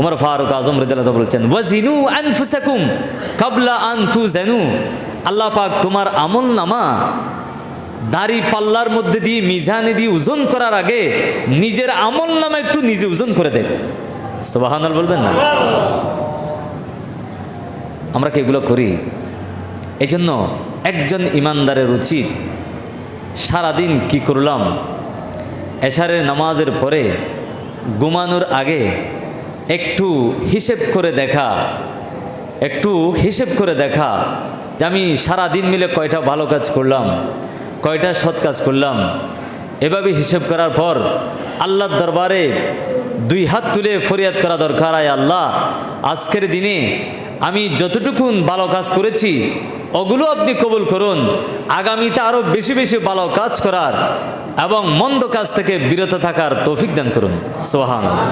উমর ফারুক আজম রাদিয়াল্লাহু বলছেন, ওয়াজিনু আনফুসাকুম ক্বাবলা আন তুজানু। আল্লাহ পাক তোমার আমলনামা দাড়ি পাল্লার মধ্যে দিয়ে মিজানে দিয়ে ওজন করার আগে নিজের আমলনামা একটু নিজে ওজন করে দেন। সুবহানাল্লাহ বলবেন না? আমরা কি এগুলো করি? এই জন্য একজন ইমানদারের উচিত সারাদিন কি করলাম, এশারের নামাজের পরে ঘুমানোর আগে একটু হিসেব করে দেখা, যে আমি সারাদিন মিলে কয়টা ভালো কাজ করলাম, কয়টা সৎ কাজ করলাম। এভাবে হিসেব করার পর আল্লাহর দরবারে দুই হাত তুলে ফরিয়াদ করা দরকার, আয় আল্লাহ, আজকের দিনে আমি যতটুকুন ভালো কাজ করেছি ওগুলো আপনি কবুল করুন, আগামীতে আরও বেশি বেশি ভালো কাজ করার এবং মন্দ কাজ থেকে বিরত থাকার তৌফিক দান করুন। সুবহানাল্লাহ।